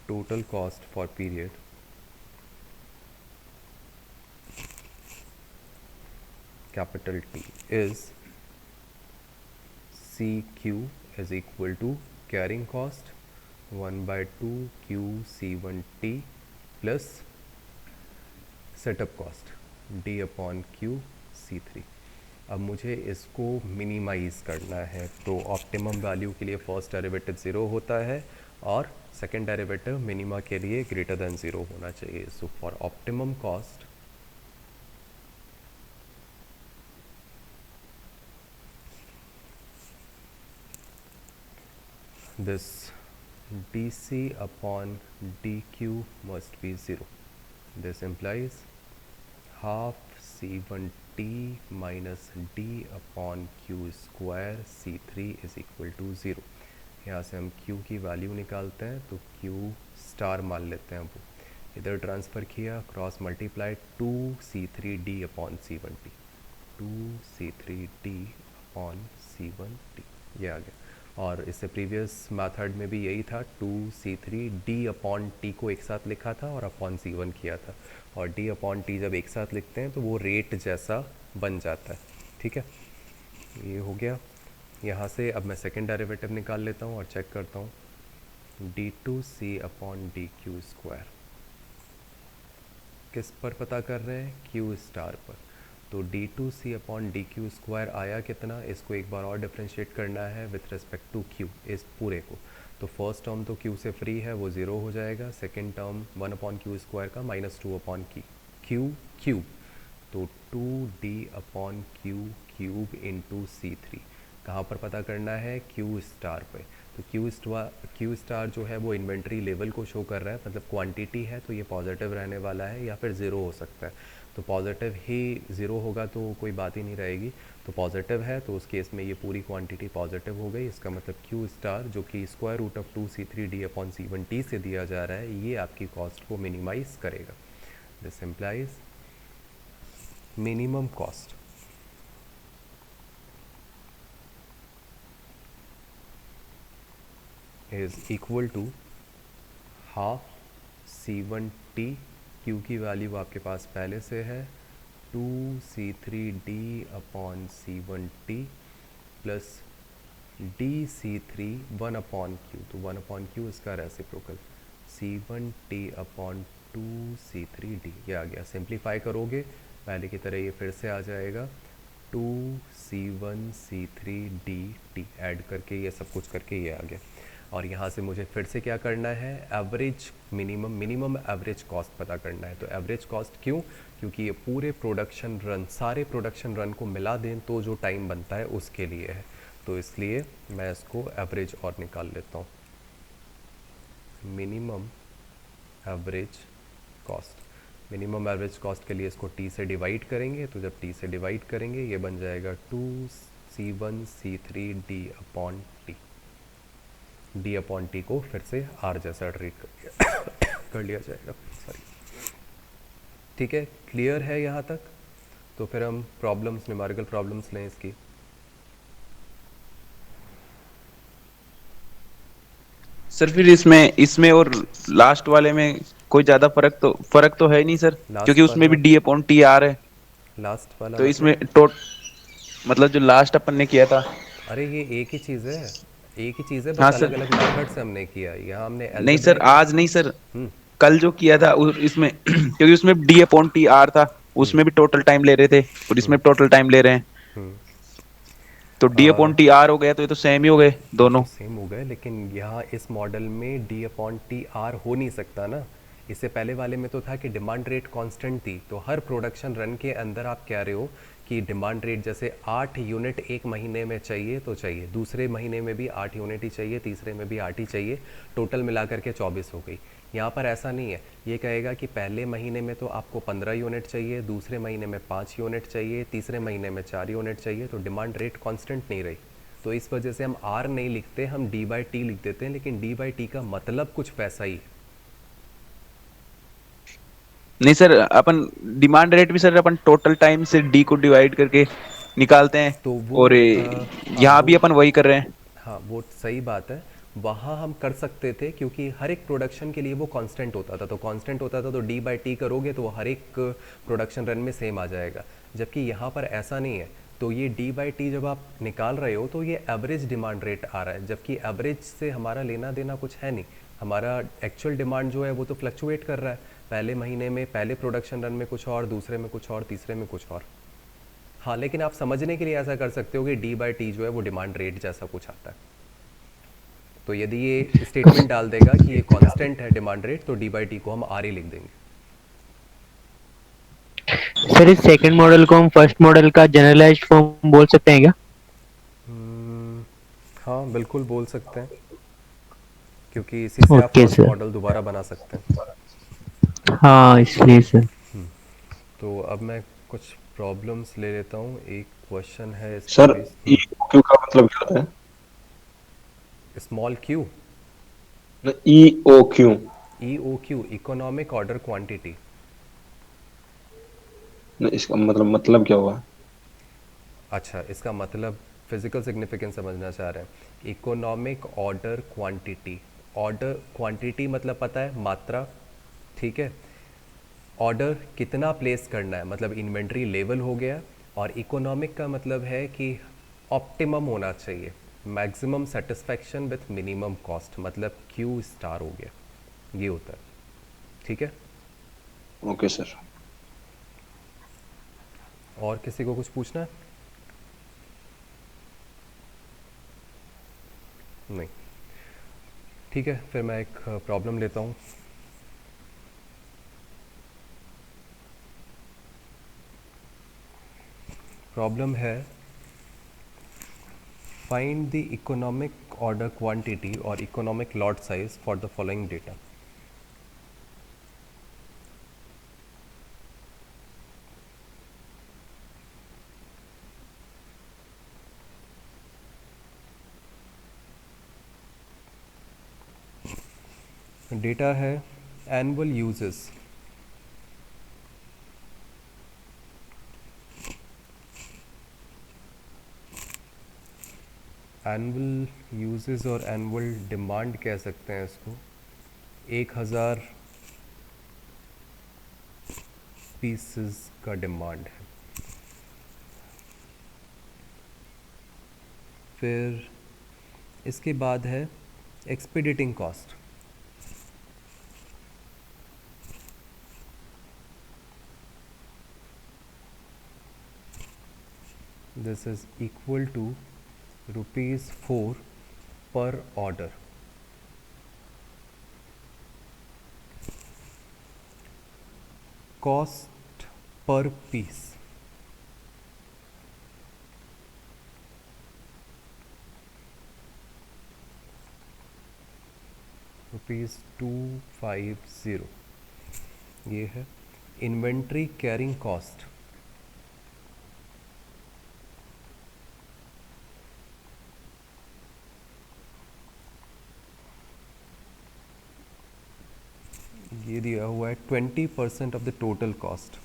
Speaker 1: Total cost for period capital T is CQ is equal to carrying cost 1/2 QC1T plus setup cost D upon Q C3। अब मुझे इसको मिनिमाइज़ करना है, तो ऑप्टिमम वैल्यू के लिए फर्स्ट डेरिवेटिव ज़ीरो होता है और सेकेंड डेरिवेटिव मिनिमा के लिए ग्रेटर देन ज़ीरो होना चाहिए। सो for optimum cost this dc upon dq must be 0. This implies half c1t minus d upon q square c3 is equal to 0। यहाँ से हम q की वैल्यू निकालते हैं, तो q स्टार मान लेते हैं। वो इधर ट्रांसफ़र किया, cross multiply 2c3d upon c1t, 2c3d upon c1t, ये आ गया। और इससे प्रीवियस मेथड में भी यही था, 2c3d अपॉन टी को एक साथ लिखा था और अपॉन c1 किया था, और d अपॉन टी जब एक साथ लिखते हैं तो वो रेट जैसा बन जाता है। ठीक है, ये हो गया। यहाँ से अब मैं सेकेंड डेरिवेटिव निकाल लेता हूँ और चेक करता हूँ, d2c upon D Q square किस पर पता कर रहे हैं, q स्टार पर। तो d2c upon D Q square आया कितना, इसको एक बार और डिफ्रेंशिएट करना है विथ रिस्पेक्ट टू q, इस पूरे को। तो फर्स्ट टर्म तो q से फ्री है, वो ज़ीरो हो जाएगा। Second term 1 upon Q square का माइनस 2 अपॉन q क्यूब, तो 2d upon Q cube into C3 कहाँ पर पता करना है, q स्टार पे। तो q स्टार जो है वो इन्वेंट्री लेवल को शो कर रहा है, मतलब क्वांटिटी है, तो ये पॉजिटिव रहने वाला है या फिर ज़ीरो हो सकता है। तो पॉजिटिव ही ज़ीरो होगा तो कोई बात ही नहीं रहेगी, तो पॉजिटिव है तो उस केस में ये पूरी क्वांटिटी पॉजिटिव हो गई। इसका मतलब q स्टार जो कि square root of 2c3d upon c1t से दिया जा रहा है, ये आपकी कॉस्ट को मिनिमाइज़ करेगा। This implies minimum cost is equal to half c1t, q की वैल्यू आपके पास पहले से है 2c3d upon c1t plus dc3 1 upon q, तो 1 अपॉन q इसका रेसिप्रोकल c1t अपॉन 2c3d, ये आ गया। सिंप्लीफाई करोगे पहले की तरह ये फिर से आ जाएगा 2c1 c3dt, ऐड करके ये सब कुछ करके ये आ गया। और यहाँ से मुझे फिर से क्या करना है, एवरेज मिनिमम एवरेज कॉस्ट पता करना है। तो एवरेज कॉस्ट क्यों, क्योंकि ये पूरे प्रोडक्शन रन, सारे प्रोडक्शन रन को मिला दें तो जो टाइम बनता है उसके लिए है, तो इसलिए मैं इसको एवरेज और निकाल लेता हूँ। मिनिमम एवरेज कॉस्ट के लिए इसको t से डिवाइड करेंगे, तो जब t से डिवाइड करेंगे ये बन जाएगा 2c1 c3d upon T. d upon T को फिर से r जैसा ट्रीट कर लिया जाएगा, सॉरी। ठीक है, क्लियर है यहाँ तक। तो फिर हम प्रॉब्लम्स, न्यूमेरिकल प्रॉब्लम्स लें इसकी।
Speaker 2: सर फिर इसमें और लास्ट वाले में कोई ज्यादा फर्क तो है नहीं सर, क्योंकि
Speaker 1: लास्ट
Speaker 2: उसमें
Speaker 1: वाला,
Speaker 2: भी डी अपॉन टी आ रहा है।
Speaker 1: लास्ट वाला
Speaker 2: तो इसमें
Speaker 1: मतलब
Speaker 2: मतलब जो लास्ट अपन ने किया था।
Speaker 1: अरे ये एक ही चीज़ है, एक ही चीज़ है,
Speaker 2: हाँ
Speaker 1: बस अलग
Speaker 2: सर,
Speaker 1: अलग मेथड से हमने किया। यहाँ हमने
Speaker 2: नहीं सर
Speaker 1: एल्जेब्रिक,
Speaker 2: आज नहीं सर, कल जो किया था इसमें क्योंकि उसमें डी अपॉन टी आर था, उसमें भी टोटल टाइम ले रहे थे और इसमें टोटल टाइम ले रहे हैं। तो डी अपॉन टी आर हो गया, तो ये तो सेम ही हो गए
Speaker 1: ये तो
Speaker 2: दोनों।
Speaker 1: सेम हो गए, लेकिन यहाँ इस मॉडल में डी अपॉन टी आर हो नहीं सकता ना। इससे पहले वाले में तो था कि डिमांड रेट कांस्टेंट थी, तो हर प्रोडक्शन रन के अंदर आप कह रहे हो कि डिमांड रेट जैसे 8 यूनिट एक महीने में चाहिए तो चाहिए, दूसरे महीने में भी 8 यूनिट ही चाहिए, तीसरे में भी 8 ही चाहिए, टोटल मिला करके 24 हो गई। यहाँ पर ऐसा नहीं है, ये कहेगा कि पहले महीने में तो आपको 15 यूनिट चाहिए, दूसरे महीने में 5 यूनिट चाहिए, तीसरे महीने में 4 यूनिट चाहिए, तो डिमांड रेट कांस्टेंट नहीं रही। तो इस वजह से हम आर नहीं लिखते, हम डी बाई टी लिख देते हैं, लेकिन डी बाई टी का मतलब कुछ पैसा ही है।
Speaker 2: नहीं सर, अपन डिमांड रेट भी सर अपन टोटल टाइम से डी को डिवाइड करके निकालते हैं।
Speaker 1: तो वो
Speaker 2: और
Speaker 1: हाँ
Speaker 2: यहाँ भी
Speaker 1: वो
Speaker 2: अपन वही कर रहे हैं।
Speaker 1: हाँ वो सही बात है। वहाँ हम कर सकते थे क्योंकि हर एक प्रोडक्शन के लिए वो कांस्टेंट होता था, तो कांस्टेंट होता था तो डी बाई टी करोगे तो वो हर एक प्रोडक्शन रन में सेम आ जाएगा। जबकि यहाँ पर ऐसा नहीं है, तो ये डी बाई टी जब आप निकाल रहे हो तो ये एवरेज डिमांड रेट आ रहा है, जबकि एवरेज से हमारा लेना देना कुछ है नहीं। हमारा एक्चुअल डिमांड जो है वो तो फ्लक्चुएट कर रहा है, पहले महीने में पहले प्रोडक्शन रन में कुछ और, दूसरे में कुछ और, तीसरे में कुछ और। हाँ लेकिन आप समझने के लिए ऐसा कर सकते हो कि डी बाई टी जो है वो डिमांड रेट जैसा कुछ आता है। तो यदि ये स्टेटमेंट डाल देगा कि ये कांस्टेंट है डिमांड रेट, तो डी बाई टी को हम आर ही लिख देंगे।
Speaker 3: सर इस सेकंड मॉडल को हम फर्स्ट मॉडल का जनरलाइज्ड फॉर्म बोल सकते हैं क्या?
Speaker 1: हाँ बिल्कुल बोल सकते हैं, क्योंकि इसी से आप
Speaker 3: ओके
Speaker 1: फर्स्ट
Speaker 3: सर।
Speaker 1: मॉडल दोबारा बना सकते हैं।
Speaker 3: हाँ इसलिए सर।
Speaker 1: तो अब मैं कुछ प्रॉब्लम्स ले लेता हूँ। एक क्वेश्चन है इस पे
Speaker 4: सर
Speaker 1: बेस।
Speaker 4: ई क्यू का मतलब क्या होता है?
Speaker 1: Small Q,
Speaker 4: E O Q.
Speaker 1: E O Q, economic order quantity.
Speaker 4: इसका मतलब क्या हुआ?
Speaker 1: अच्छा, इसका मतलब फिजिकल सिग्निफिकेंस समझना चाह रहे हैं। Economic order quantity, order quantity मतलब पता है मात्रा, ठीक है। ऑर्डर कितना प्लेस करना है मतलब इन्वेंट्री लेवल हो गया, और इकोनॉमिक का मतलब है कि ऑप्टिमम होना चाहिए, maximum satisfaction with minimum cost, मतलब क्यू स्टार हो गया, ये होता है, ठीक है।
Speaker 4: Okay sir.
Speaker 1: और किसी को कुछ पूछना है? नहीं, ठीक है, फिर मैं एक प्रॉब्लम लेता हूँ। प्रॉब्लम है, find the economic order quantity और economic lot size for the following data. Data है एनुअल यूजेस, एनुअल यूजेस और एनुअल डिमांड कह सकते हैं इसको। 1000 पीसेस का डिमांड है। फिर इसके बाद है expediting cost, this is equal to ₹4 per order. Cost per piece, ₹250, ये है। इन्वेंट्री कैरिंग कॉस्ट, ये दिया हुआ है 20% of the total cost.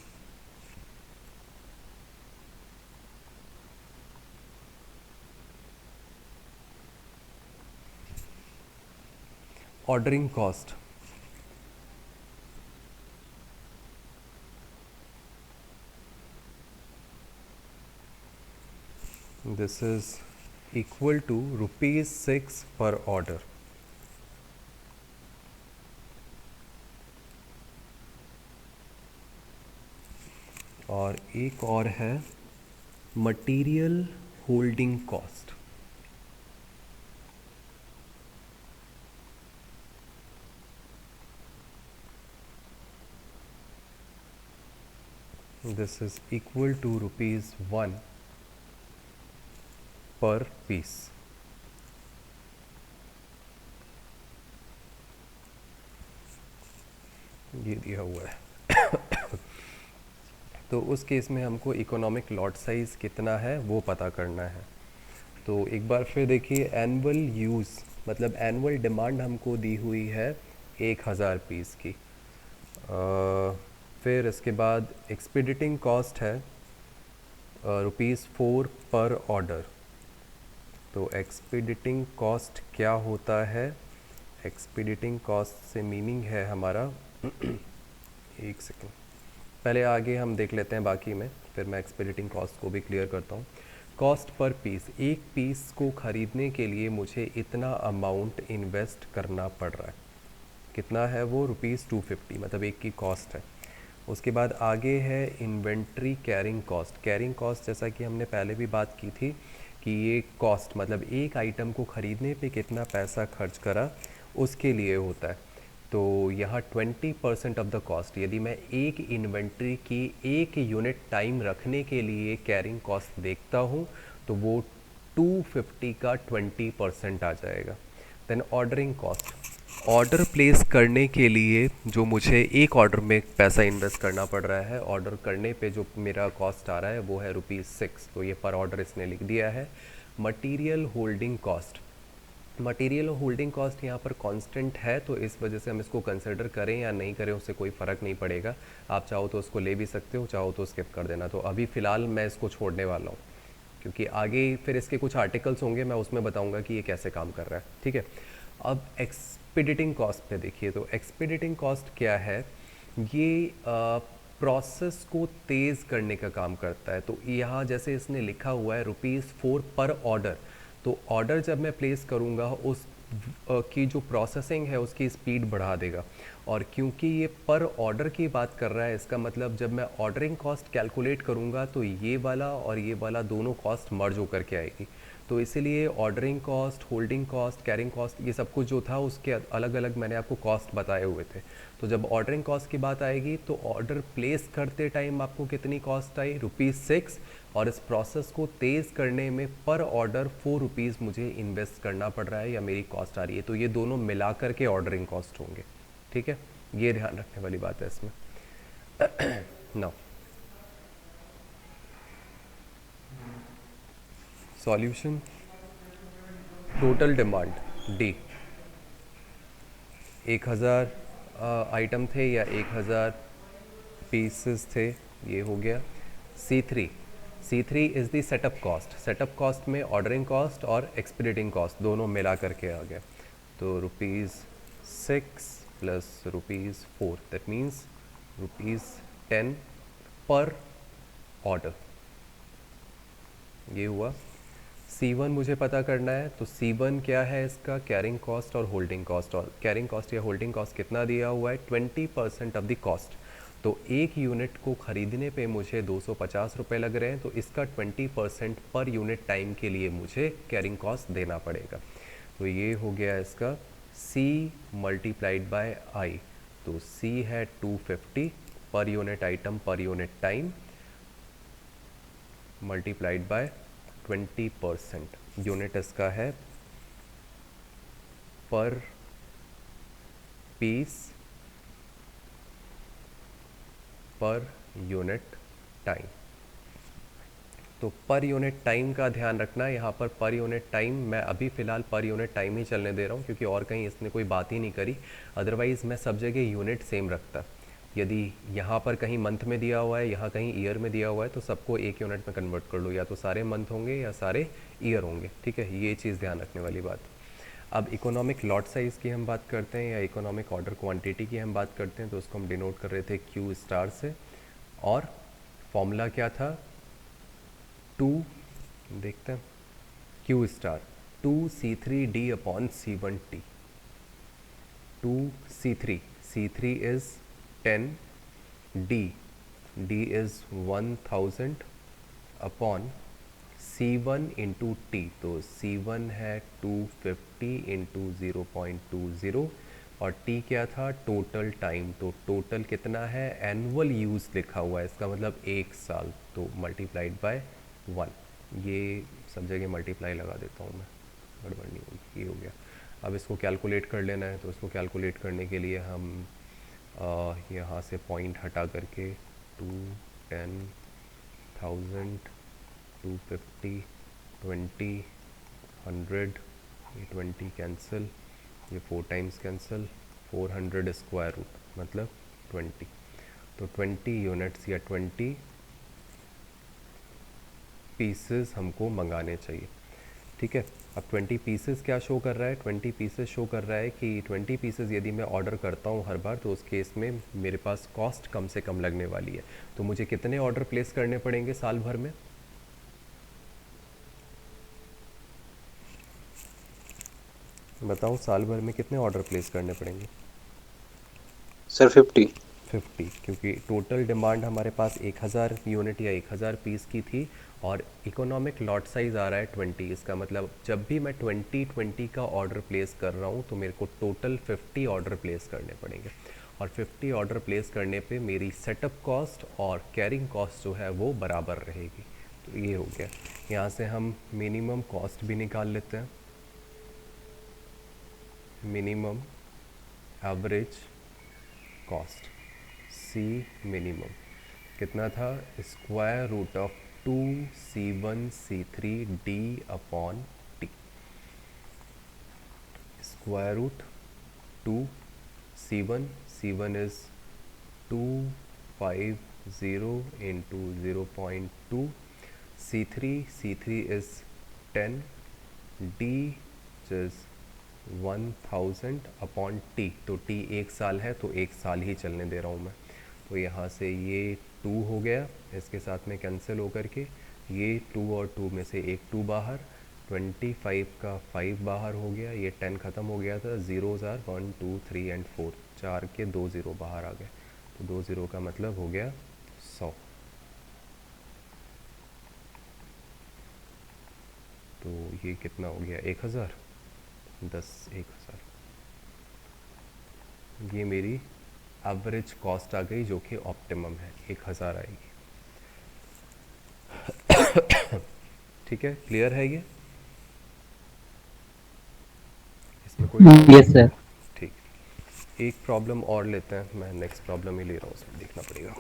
Speaker 1: Ordering cost, this is equal to ₹6 per order. और एक और है material holding cost, this is equal to ₹1 per piece. ये दिया हुआ है। तो उस केस में हमको इकोनॉमिक लॉट साइज़ कितना है वो पता करना है। तो एक बार फिर देखिए, एनुअल यूज़ मतलब एनुअल डिमांड हमको दी हुई है 1000 पीस की। फिर इसके बाद एक्सपीडिटिंग कॉस्ट है ₹4 पर ऑर्डर। तो एक्सपीडिटिंग कॉस्ट क्या होता है? एक्सपीडिटिंग कॉस्ट से मीनिंग है हमारा एक सेकेंड, पहले आगे हम देख लेते हैं बाकी में, फिर मैं एक्सपीडिटिंग कॉस्ट को भी क्लियर करता हूँ। कॉस्ट पर पीस, एक पीस को ख़रीदने के लिए मुझे इतना अमाउंट इन्वेस्ट करना पड़ रहा है। कितना है वो? ₹250, मतलब एक की कॉस्ट है। उसके बाद आगे है inventory carrying cost. Carrying cost जैसा कि हमने पहले भी बात की थी कि ये कॉस्ट मतलब एक आइटम को ख़रीदने पे कितना पैसा खर्च करा उसके लिए होता है। तो यहाँ 20% ऑफ द कॉस्ट, यदि मैं एक इन्वेंट्री की एक यूनिट टाइम रखने के लिए कैरिंग कॉस्ट देखता हूँ तो वो 250 का 20% आ जाएगा। Then ordering cost, order place करने के लिए जो मुझे एक ऑर्डर में पैसा इन्वेस्ट करना पड़ रहा है, ऑर्डर करने पे जो मेरा कॉस्ट आ रहा है वो है ₹6, तो ये पर ऑर्डर इसने लिख दिया है। Material holding cost, material holding cost यहाँ पर कांस्टेंट है, तो इस वजह से हम इसको कंसिडर करें या नहीं करें उससे कोई फ़र्क नहीं पड़ेगा। आप चाहो तो उसको ले भी सकते हो, चाहो तो स्किप कर देना। तो अभी फ़िलहाल मैं इसको छोड़ने वाला हूँ, क्योंकि आगे फिर इसके कुछ आर्टिकल्स होंगे, मैं उसमें बताऊंगा कि ये कैसे काम कर रहा है। ठीक है, अब एक्सपीडिटिंग कॉस्ट पे देखिए। तो एक्सपीडिटिंग कॉस्ट क्या है? ये प्रोसेस को तेज़ करने का काम करता है। तो यहाँ जैसे इसने लिखा हुआ है ₹4 पर ऑर्डर, तो ऑर्डर जब मैं प्लेस करूँगा उस की जो प्रोसेसिंग है उसकी स्पीड बढ़ा देगा। और क्योंकि ये पर ऑर्डर की बात कर रहा है, इसका मतलब जब मैं ऑर्डरिंग कॉस्ट कैलकुलेट करूँगा तो ये वाला और ये वाला दोनों कॉस्ट मर्ज होकर के आएगी। तो इसीलिए ordering cost, holding cost, carrying cost, ये सब कुछ जो था उसके अलग अलग मैंने आपको कॉस्ट बताए हुए थे। तो जब ऑर्डरिंग कॉस्ट की बात आएगी तो ऑर्डर प्लेस करते टाइम आपको कितनी कॉस्ट आई? ₹6, और इस प्रोसेस को तेज़ करने में पर ऑर्डर ₹4 मुझे इन्वेस्ट करना पड़ रहा है या मेरी कॉस्ट आ रही है। तो ये दोनों मिला कर के ऑर्डरिंग कॉस्ट होंगे। ठीक है, ये ध्यान रखने वाली बात है इसमें। Now solution, total demand D, 1000 item थे या 1000 पीसेस थे, ये हो गया। C3 is the setup cost. Setup cost में ऑर्डरिंग कॉस्ट और एक्सपीडिटिंग कॉस्ट दोनों मिला करके आ गया। तो ₹6 प्लस ₹4, दैट मीन्स ₹10 पर ऑर्डर, ये हुआ। C1 मुझे पता करना है, तो C1 क्या है इसका? कैरिंग कॉस्ट और होल्डिंग कॉस्ट। और कैरिंग कॉस्ट या होल्डिंग कॉस्ट कितना दिया हुआ है? 20% ऑफ द कॉस्ट। तो एक यूनिट को ख़रीदने पे मुझे ₹250 लग रहे हैं, तो इसका 20% पर यूनिट टाइम के लिए मुझे कैरिंग कॉस्ट देना पड़ेगा। तो ये हो गया इसका C मल्टीप्लाइड बाय I। तो C है 250 पर यूनिट आइटम पर unit time multiplied by 20%। Unit इसका है पर पीस पर यूनिट टाइम। तो पर यूनिट टाइम का ध्यान रखना, यहाँ पर यूनिट टाइम मैं अभी फ़िलहाल पर यूनिट टाइम ही चलने दे रहा हूँ, क्योंकि और कहीं इसने कोई बात ही नहीं करी। अदरवाइज़ मैं सब जगह यूनिट सेम रखता। यदि यहाँ पर कहीं मंथ में दिया हुआ है, यहाँ कहीं ईयर में दिया हुआ है, तो सबको एक यूनिट में कन्वर्ट कर लो, या तो सारे मंथ होंगे या सारे ईयर होंगे। ठीक है, ये चीज़ ध्यान रखने वाली बात। अब इकोनॉमिक लॉट साइज़ की हम बात करते हैं या इकोनॉमिक ऑर्डर क्वांटिटी की हम बात करते हैं, तो उसको हम डिनोट कर रहे थे Q स्टार से। और फॉर्मूला क्या था? 2, देखते हैं, Q star 2C3D/C1T। 2C3 is 10, D is 1000 upon C1 into T। तो C1 है 250 इंटू 0.20, और T क्या था? Total time. तो टोटल कितना है? एनुअल यूज़ लिखा हुआ है, इसका मतलब 1 साल। तो मल्टीप्लाइड बाय 1, ये सब जगह मल्टीप्लाई लगा देता हूँ मैं, गड़बड़ नहीं होगी। ये हो गया। अब इसको कैलकुलेट कर लेना है, तो इसको कैलकुलेट करने के लिए हम यहाँ से पॉइंट हटा करके 2, 10, 1000, 250, 20, 100, ये 20 कैंसिल, ये 4 टाइम्स कैंसिल, 400 स्क्वायर रूट मतलब 20। तो 20 यूनिट्स या 20 पीसेस हमको मंगाने चाहिए। ठीक है, अब 20 पीसेस क्या शो कर रहा है? 20 पीसेस शो कर रहा है कि 20 पीसेस यदि मैं ऑर्डर करता हूँ हर बार, तो उस केस में मेरे पास कॉस्ट कम से कम लगने वाली है। तो मुझे कितने ऑर्डर प्लेस करने पड़ेंगे साल भर में? बताओ, साल भर में कितने ऑर्डर प्लेस करने पड़ेंगे?
Speaker 4: सर 50।
Speaker 1: 50, क्योंकि टोटल डिमांड हमारे पास 1000 यूनिट या 1000 पीस की थी, और इकोनॉमिक लॉट साइज़ आ रहा है 20। इसका मतलब जब भी मैं 20 का ऑर्डर प्लेस कर रहा हूँ तो मेरे को टोटल 50 ऑर्डर प्लेस करने पड़ेंगे, और 50 ऑर्डर प्लेस करने पे मेरी सेटअप कॉस्ट और कैरिंग कॉस्ट जो है वो बराबर रहेगी। तो ये हो गया। यहाँ से हम मिनिमम कॉस्ट भी निकाल लेते हैं। Minimum average cost, C minimum कितना था? Square root of 2C1C3D upon T. Square root 2C1, C1 is 250 into 0.2, C3 is 10, D is 1000 upon T. तो टी 1 साल है, तो 1 साल ही चलने दे रहा हूँ मैं। तो यहाँ से ये 2 हो गया, इसके साथ में कैंसिल होकर के ये 2 और 2 में से एक 2 बाहर, 25 का 5 बाहर हो गया, ये 10 ख़त्म हो गया था, ज़ीरोज़ आर 1 2 3 एंड 4, 4 के 2 ज़ीरो बाहर आ गए। तो 2 ज़ीरो का मतलब हो गया 100। तो ये कितना हो गया? 1000, 10,000। ये मेरी एवरेज कॉस्ट आ गई, जो कि ऑप्टिमम है, 1000 आएगी। ठीक है, क्लियर है ये? इसमें कोई डाउट?
Speaker 3: Yes sir.
Speaker 1: ठीक, एक प्रॉब्लम और लेते हैं, मैं नेक्स्ट प्रॉब्लम ही ले रहा हूँ, उसमें देखना पड़ेगा।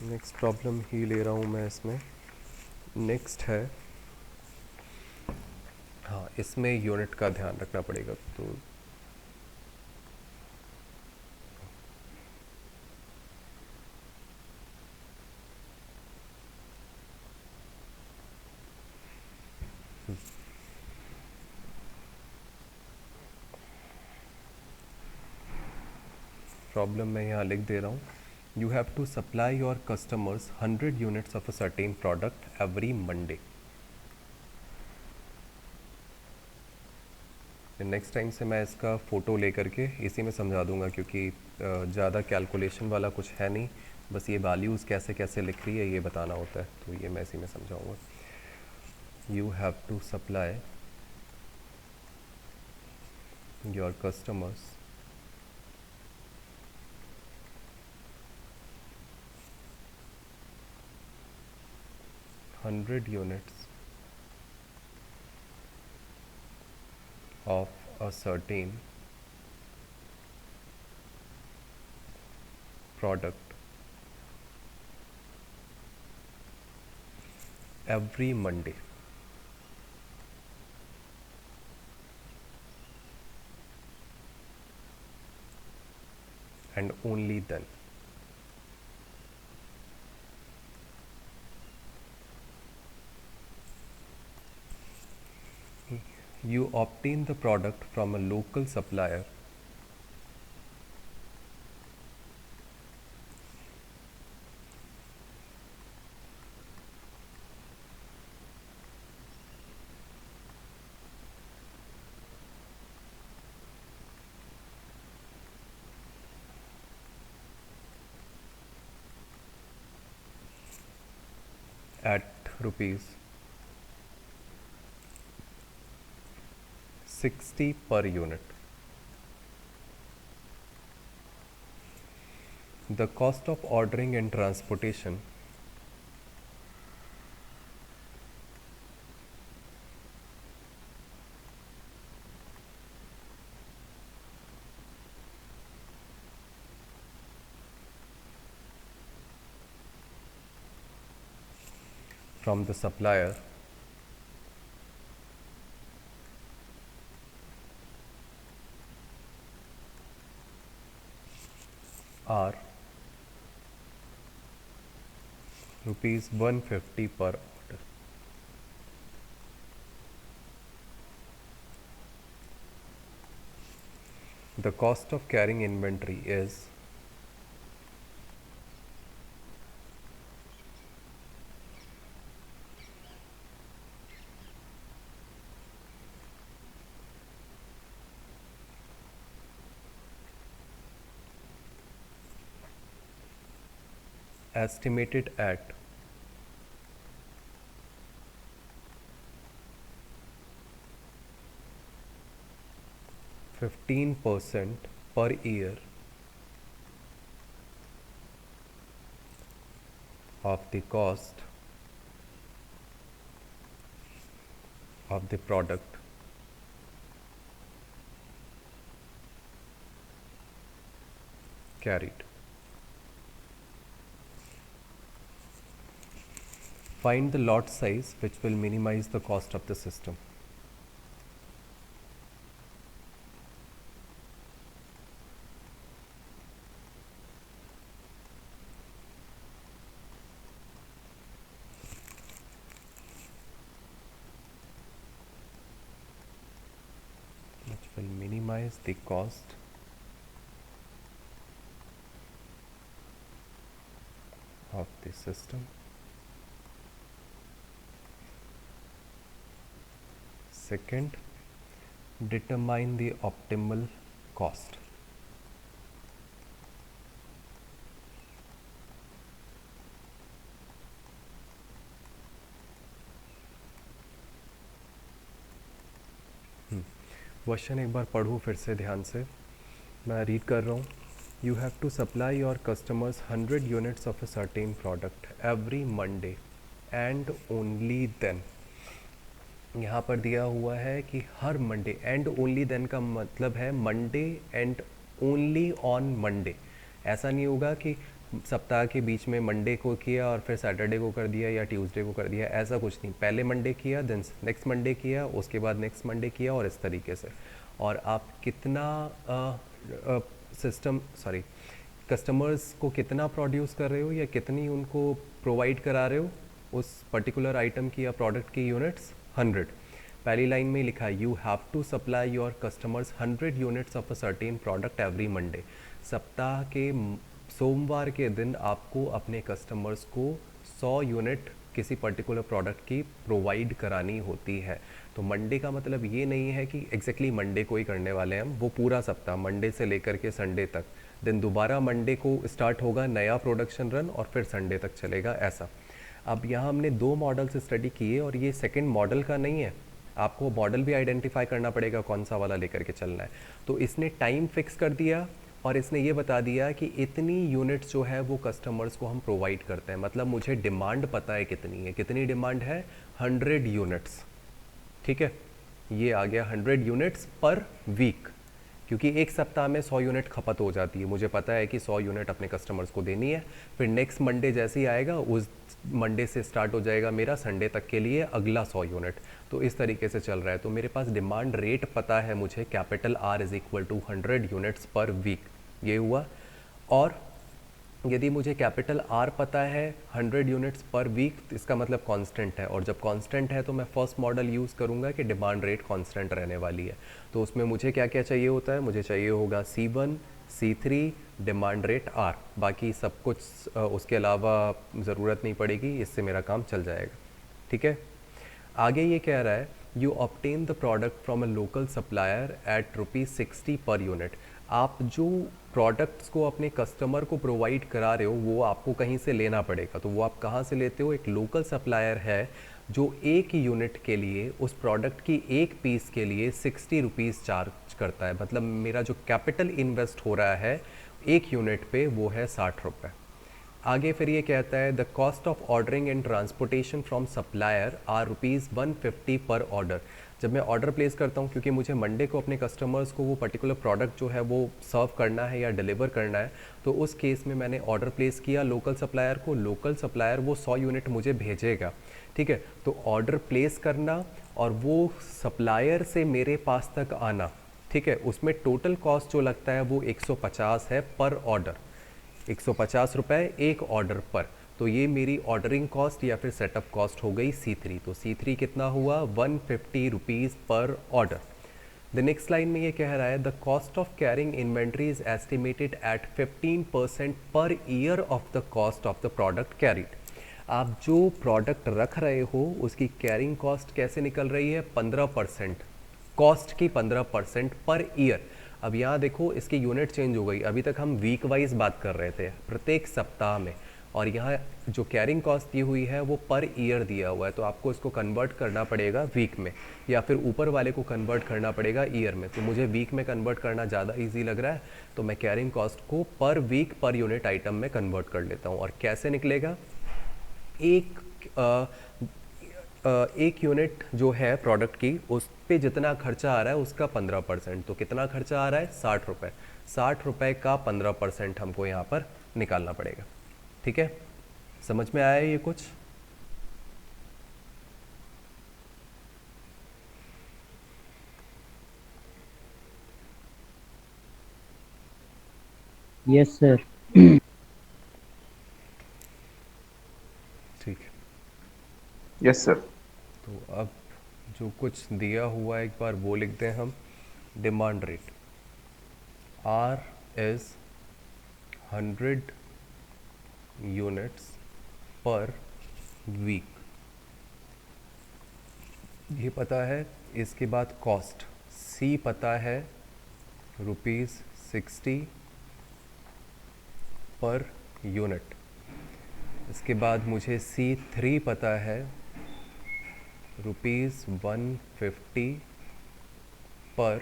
Speaker 1: नेक्स्ट प्रॉब्लम ही ले रहा हूँ मैं इसमें। नेक्स्ट है, हाँ, इसमें यूनिट का ध्यान रखना पड़ेगा। तो प्रॉब्लम मैं यहाँ लिख दे रहा हूँ। You have to supply your customers 100 units of a certain product every Monday. Next time से मैं इसका फ़ोटो लेकर के इसी में समझा दूंगा, क्योंकि ज़्यादा कैलकुलेशन वाला कुछ है नहीं, बस ये वैल्यूज़ कैसे कैसे लिख रही है ये बताना होता है, तो ये मैं इसी में समझाऊंगा। You have to supply your customers 100 units of a certain product every Monday. And only then. You obtain the product from a local supplier at rupees 60 per unit. The cost of ordering and transportation from the supplier are rupees 150 per order. The cost of carrying inventory is estimated at 15% per year of the cost of the product carried. Find the lot size which will minimize the cost of the system. Which will minimize the cost of the system. Second, determine the optimal cost. Question एक बार पढ़ूँ फिर से ध्यान से, मैं read कर रहा हूँ. You have to supply your customers 100 units of a certain product every Monday and only then. यहाँ पर दिया हुआ है कि हर मंडे, एंड ओनली देन का मतलब है Monday and only on Monday. ऐसा नहीं होगा कि सप्ताह के बीच में मंडे को किया और फिर सैटरडे को कर दिया या ट्यूसडे को कर दिया, ऐसा कुछ नहीं. पहले मंडे किया, देन नेक्स्ट मंडे किया, उसके बाद नेक्स्ट मंडे किया, और इस तरीके से. और आप कितना कस्टमर्स को कितना प्रोड्यूस कर रहे हो या कितनी उनको प्रोवाइड करा रहे हो उस पर्टिकुलर आइटम की या प्रोडक्ट की यूनिट्स 100. पहली लाइन में लिखा है you have to supply your customers 100 units of a certain product every Monday. सप्ताह के सोमवार के दिन आपको अपने कस्टमर्स को 100 यूनिट किसी पर्टिकुलर प्रोडक्ट की प्रोवाइड करानी होती है. तो मंडे का मतलब ये नहीं है कि एग्जैक्टली मंडे को ही करने वाले हैं हम, वो पूरा सप्ताह मंडे से लेकर के संडे तक. देन दोबारा मंडे को स्टार्ट होगा नया प्रोडक्शन रन और फिर संडे तक चलेगा, ऐसा. अब यहाँ हमने 2 मॉडल्स स्टडी किए और ये सेकंड मॉडल का नहीं है. आपको मॉडल भी आइडेंटिफाई करना पड़ेगा कौन सा वाला लेकर के चलना है. तो इसने टाइम फिक्स कर दिया और इसने ये बता दिया कि इतनी यूनिट्स जो है वो कस्टमर्स को हम प्रोवाइड करते हैं. मतलब मुझे डिमांड पता है कितनी है. कितनी डिमांड है? 100 यूनिट्स. ठीक है, ये आ गया 100 यूनिट्स पर वीक, क्योंकि एक सप्ताह में 100 यूनिट खपत हो जाती है. मुझे पता है कि 100 यूनिट अपने कस्टमर्स को देनी है. फिर नेक्स्ट मंडे जैसे ही आएगा उस मंडे से स्टार्ट हो जाएगा मेरा संडे तक के लिए अगला 100 यूनिट. तो इस तरीके से चल रहा है. तो मेरे पास डिमांड रेट पता है मुझे, capital R is equal to 100 units per week. ये हुआ. और यदि मुझे कैपिटल R पता है 100 यूनिट्स पर वीक, इसका मतलब कांस्टेंट है. और जब कांस्टेंट है तो मैं फर्स्ट मॉडल यूज़ करूँगा कि डिमांड रेट कांस्टेंट रहने वाली है. तो उसमें मुझे क्या क्या चाहिए होता है? मुझे चाहिए होगा C1, C3, demand rate R. बाकी सब कुछ उसके अलावा ज़रूरत नहीं पड़ेगी, इससे मेरा काम चल जाएगा. ठीक है. आगे ये कह रहा है you obtain the product from a local supplier at ₹60 per unit. आप जो प्रोडक्ट्स को अपने कस्टमर को प्रोवाइड करा रहे हो वो आपको कहीं से लेना पड़ेगा. तो वो आप कहाँ से लेते हो? एक लोकल सप्लायर है जो एक यूनिट के लिए, उस प्रोडक्ट की एक पीस के लिए 60 रुपीज़ चार्ज करता है. मतलब मेरा जो कैपिटल इन्वेस्ट हो रहा है एक यूनिट पे वो है 60 रुपये. आगे फिर ये कहता है the cost of ordering and transportation from supplier are ₹150 per order. जब मैं ऑर्डर प्लेस करता हूँ, क्योंकि मुझे मंडे को अपने कस्टमर्स को वो पर्टिकुलर प्रोडक्ट जो है वो सर्व करना है या डिलीवर करना है, तो उस केस में मैंने ऑर्डर प्लेस किया लोकल सप्लायर को। लोकल सप्लायर वो 100 यूनिट मुझे भेजेगा, ठीक है। तो ऑर्डर प्लेस करना और वो सप्लायर से मेरे पास तक आना, ठीक है, उसमें टोटल कॉस्ट जो लगता है वो 150 है पर ऑर्डर, 150 रुपये एक ऑर्डर पर। तो ये मेरी ऑर्डरिंग कॉस्ट या फिर सेटअप कॉस्ट हो गई C3। तो C3 कितना हुआ, 150 रुपीज़ पर ऑर्डर। द नेक्स्ट लाइन में ये कह रहा है the cost of carrying inventory is estimated at 15% per year of the cost of the product carried. आप जो प्रोडक्ट रख रहे हो उसकी कैरिंग कॉस्ट कैसे निकल रही है, 15%, कॉस्ट की 15% पर ईयर। अब यहाँ देखो इसकी यूनिट चेंज हो गई, अभी तक हम वीक वाइज बात कर रहे थे प्रत्येक सप्ताह में, और यहाँ जो कैरिंग कॉस्ट दी हुई है वो पर ईयर दिया हुआ है। तो आपको इसको कन्वर्ट करना पड़ेगा वीक में, या फिर ऊपर वाले को कन्वर्ट करना पड़ेगा ईयर में। तो मुझे वीक में कन्वर्ट करना ज़्यादा इजी लग रहा है, तो मैं कैरिंग कॉस्ट को पर वीक पर यूनिट आइटम में कन्वर्ट कर लेता हूँ। और कैसे निकलेगा, एक यूनिट जो है प्रोडक्ट की उस पे जितना खर्चा आ रहा है उसका 15%। तो कितना खर्चा आ रहा है, 60 रुपये। 60 रुपये का 15% हमको यहाँ पर निकालना पड़ेगा, ठीक है। समझ में आया ये कुछ?
Speaker 3: Yes sir.
Speaker 1: ठीक है।
Speaker 2: Yes sir.
Speaker 1: तो अब जो कुछ दिया हुआ है एक बार वो लिखते हैं हम। Demand rate R is 100 units per week, ये पता है। इसके बाद कॉस्ट C पता है ₹60 पर यूनिट। इसके बाद मुझे C3 पता है ₹150 पर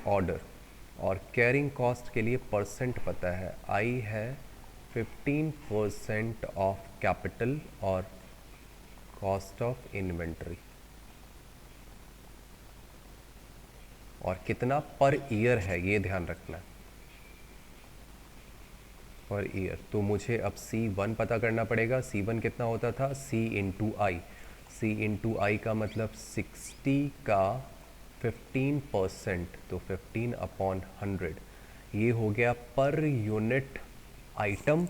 Speaker 1: ऑर्डर। और कैरिंग कॉस्ट के लिए परसेंट पता है, I है 15% ऑफ कैपिटल और कॉस्ट ऑफ इन्वेंट्री। और कितना पर ईयर है ये ध्यान रखना, पर ईयर। तो मुझे अब C1 पता करना पड़ेगा। C1 कितना होता था, C इंटू आई। C इंटू आई का मतलब 60 का 15%, तो 15/100। ये हो गया पर यूनिट आइटम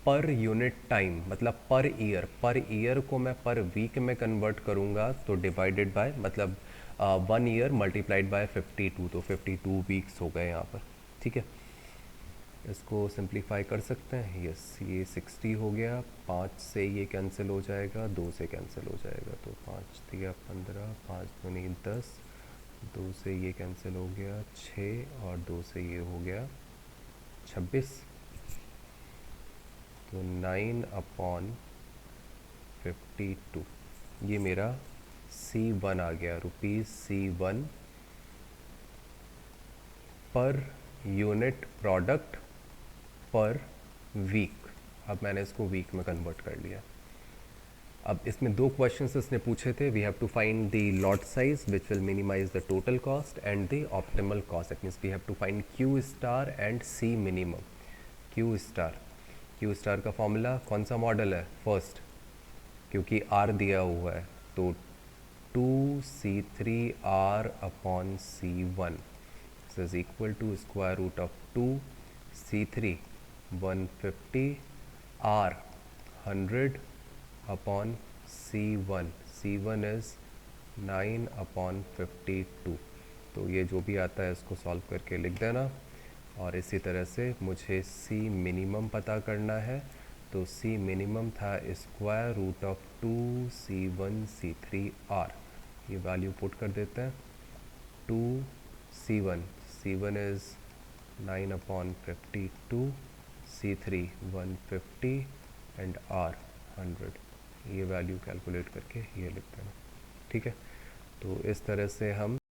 Speaker 1: पर यूनिट टाइम, मतलब पर ईयर। पर ईयर को मैं पर वीक में कन्वर्ट करूँगा तो डिवाइडेड बाय, मतलब 1 ईयर मल्टीप्लाइड बाय 52, तो 52 वीक्स हो गए यहाँ पर, ठीक है। इसको सिंप्लीफाई कर सकते हैं। यस, ये 60 हो गया, 5 से ये कैंसिल हो जाएगा, 2 से कैंसिल हो जाएगा, तो 5 दिया 15, 5 दूनी 10, 2 से ये कैंसिल हो गया 6, और 2 से ये हो गया 26। तो 9/52 ये मेरा C1 आ गया, ₹C1 पर यूनिट प्रोडक्ट पर वीक। अब मैंने इसको वीक में कन्वर्ट कर लिया। अब इसमें 2 क्वेश्चंस इसने पूछे थे। We have to find the lot size which will minimise the total cost and the optimal cost. It means we have to find Q star and C minimum. Q star का formula कौन सा model है, first, क्योंकि R दिया हुआ है, तो 2C3R/C1 is equal to square root of 2C3 150 R 100/C1। C1 is 9/52। तो ये जो भी आता है इसको सॉल्व करके लिख देना। और इसी तरह से मुझे C मिनिमम पता करना है, तो C मिनिमम था स्क्वायर रूट ऑफ 2C1C3R। ये वैल्यू पुट कर देते हैं। 2C1 is 9/52, C3 150 and R 100। ये वैल्यू कैलकुलेट करके ये लिखते हैं, ठीक है। तो इस तरह से हम